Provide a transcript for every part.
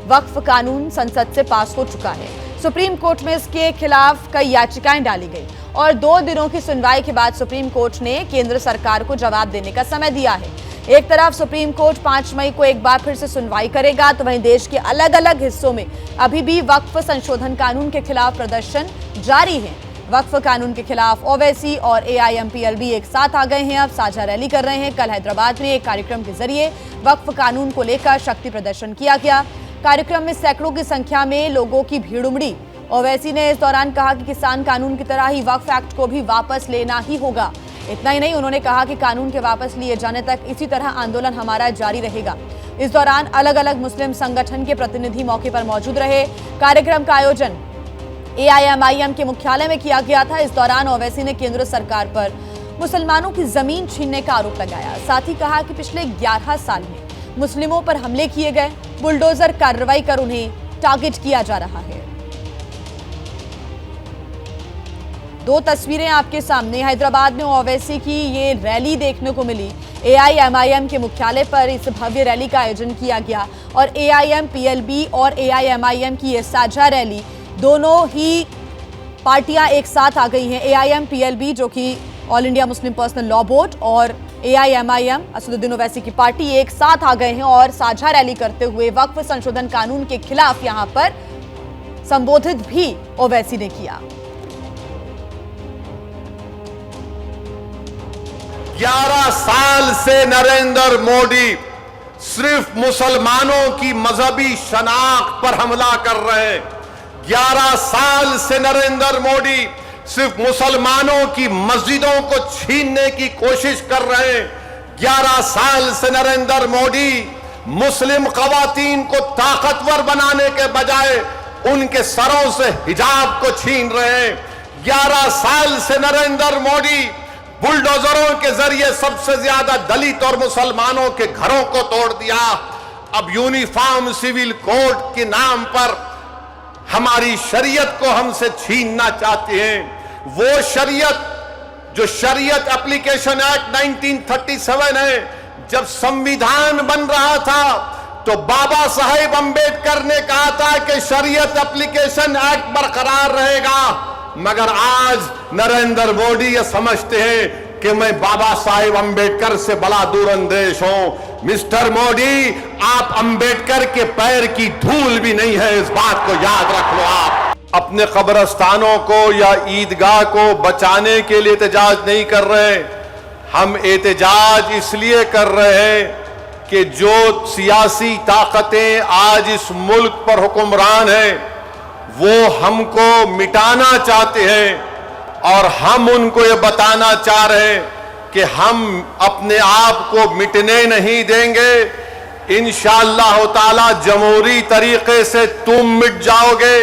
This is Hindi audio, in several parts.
वक्फ कानून संसद से पास हो चुका है। सुप्रीम कोर्ट में इसके खिलाफ कई याचिकाएं डाली गई और 2 दिनों की सुनवाई के बाद सुप्रीम कोर्ट ने केंद्र सरकार को जवाब देने का समय दिया है। एक तरफ सुप्रीम कोर्ट 5 मई को एक बार फिर से सुनवाई करेगा, तो वहीं देश के अलग अलग हिस्सों में अभी भी वक्फ संशोधन कानून के खिलाफ प्रदर्शन जारी है। वक्फ कानून के खिलाफ ओवैसी और AIMPLB एक साथ आ गए हैं, अब साझा रैली कर रहे हैं। कल हैदराबाद में एक कार्यक्रम के जरिए वक्फ कानून को लेकर शक्ति प्रदर्शन किया गया। कार्यक्रम में सैकड़ों की संख्या में लोगों की भीड़ उमड़ी। ओवैसी ने इस दौरान कहा कि किसान कानून की तरह ही वक्फ एक्ट को भी वापस लेना ही होगा। इतना ही नहीं, उन्होंने कहा कि कानून के वापस लिए जाने तक इसी तरह आंदोलन हमारा जारी रहेगा। इस दौरान अलग अलग मुस्लिम संगठन के प्रतिनिधि मौके पर मौजूद रहे। कार्यक्रम का आयोजन AIMIM के मुख्यालय में किया गया था। इस दौरान ओवैसी ने केंद्र सरकार पर मुसलमानों की जमीन छीनने का आरोप लगाया। साथ ही कहा कि पिछले 11 साल में मुस्लिमों पर हमले किए गए, बुलडोजर कार्रवाई कर उन्हें टारगेट किया जा रहा है। 2 तस्वीरें आपके सामने। हैदराबाद में ओवैसी की ये रैली देखने को मिली। AIMIM के मुख्यालय पर इस भव्य रैली का आयोजन किया गया और AIMPLB और AIMIM की ये साझा रैली, दोनों ही पार्टियां एक साथ आ गई हैं। AIMPLB जो कि all India Muslim personal law board और AIMIM असदुद्दीन ओवैसी की पार्टी एक साथ आ गए हैं और साझा रैली करते हुए वक्फ संशोधन कानून के खिलाफ यहां पर संबोधित भी ओवैसी ने किया। 11 साल से नरेंद्र मोदी सिर्फ मुसलमानों की मजहबी शनाख्त पर हमला कर रहे हैं। 11 साल से नरेंद्र मोदी सिर्फ मुसलमानों की मस्जिदों को छीनने की कोशिश कर रहे हैं। 11 साल से नरेंद्र मोदी मुस्लिम खवातीन को ताकतवर बनाने के बजाय उनके सरों से हिजाब को छीन रहे हैं। 11 साल से नरेंद्र मोदी बुलडोजरों के जरिए सबसे ज्यादा दलित और मुसलमानों के घरों को तोड़ दिया। अब यूनिफॉर्म सिविल कोड के नाम पर हमारी शरीयत को हमसे छीनना चाहते हैं। वो शरीयत जो शरीयत एप्लीकेशन एक्ट 1937 है, जब संविधान बन रहा था तो बाबा साहेब अंबेडकर ने कहा था कि शरीयत एप्लीकेशन एक्ट बरकरार रहेगा, मगर आज नरेंद्र मोदी ये समझते हैं कि मैं बाबा साहेब अंबेडकर से बड़ा दूरअंदेश हूं। मिस्टर मोदी, आप अंबेडकर के पैर की धूल भी नहीं है, इस बात को याद रख लो। आप अपने कब्रस्तानों को या ईदगाह को बचाने के लिए एहतजाज नहीं कर रहे, हम एहतजाज इसलिए कर रहे हैं कि जो सियासी ताकतें आज इस मुल्क पर हुक्मरान हैं वो हमको मिटाना चाहते हैं और हम उनको ये बताना चाह रहे हैं कि हम अपने आप को मिटने नहीं देंगे। इंशाअल्लाह ताला जमहूरी तरीके से तुम मिट जाओगे।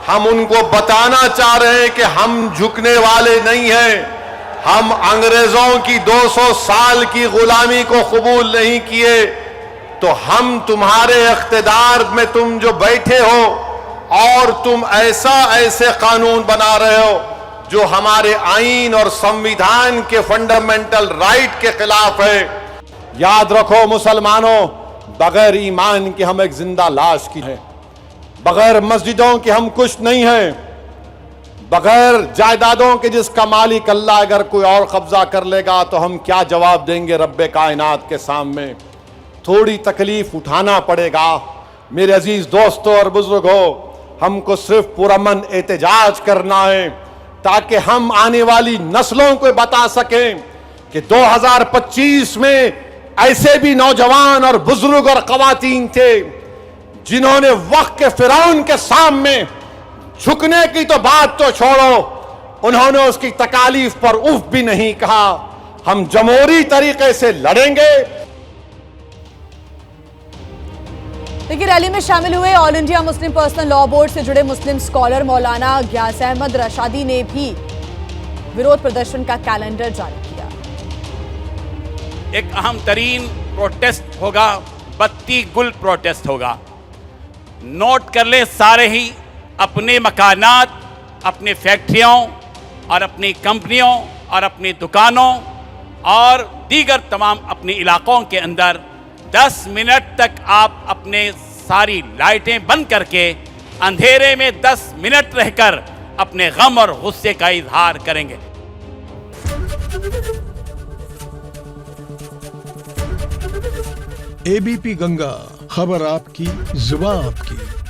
हम उनको बताना चाह रहे हैं कि हम झुकने वाले नहीं हैं। हम अंग्रेजों की 200 साल की गुलामी को कबूल नहीं किए, तो हम तुम्हारे इख्तिदार में तुम जो बैठे हो और तुम ऐसे कानून बना रहे हो जो हमारे आईन और संविधान के फंडामेंटल राइट के खिलाफ है। याद रखो मुसलमानों, बगैर ईमान के हम एक जिंदा लाश की हैं, बगैर मस्जिदों के हम कुछ नहीं हैं, बगैर जायदादों के जिसका मालिक अल्लाह अगर कोई और कब्जा कर लेगा तो हम क्या जवाब देंगे रब्बे कायनात के सामने। थोड़ी तकलीफ उठाना पड़ेगा। मेरे अजीज दोस्तों और बुजुर्गों, हमको सिर्फ पुरअमन एहतजाज करना है ताकि हम आने वाली नस्लों को बता सकें कि 2025 में ऐसे भी नौजवान और बुजुर्ग और खवातीन थे जिन्होंने वक्त के फिरौन के सामने झुकने की तो बात तो छोड़ो, उन्होंने उसकी तकालीफ पर उफ भी नहीं कहा। हम जमहूरी तरीके से लड़ेंगे। देखिए, रैली में शामिल हुए all India Muslim personal law board से जुड़े मुस्लिम स्कॉलर मौलाना गियास अहमद रशादी ने भी विरोध प्रदर्शन का कैलेंडर जारी किया। एक अहम तरीन प्रोटेस्ट होगा, बत्ती गुल प्रोटेस्ट होगा। नोट कर ले सारे ही अपने मकानात, अपने फैक्ट्रियों और अपनी कंपनियों और अपनी दुकानों और दीगर तमाम अपने इलाकों के अंदर 10 मिनट तक आप अपने सारी लाइटें बंद करके अंधेरे में 10 मिनट रहकर अपने गम और गुस्से का इजहार करेंगे। एबीपी गंगा, खबर आपकी, जुबान आपकी।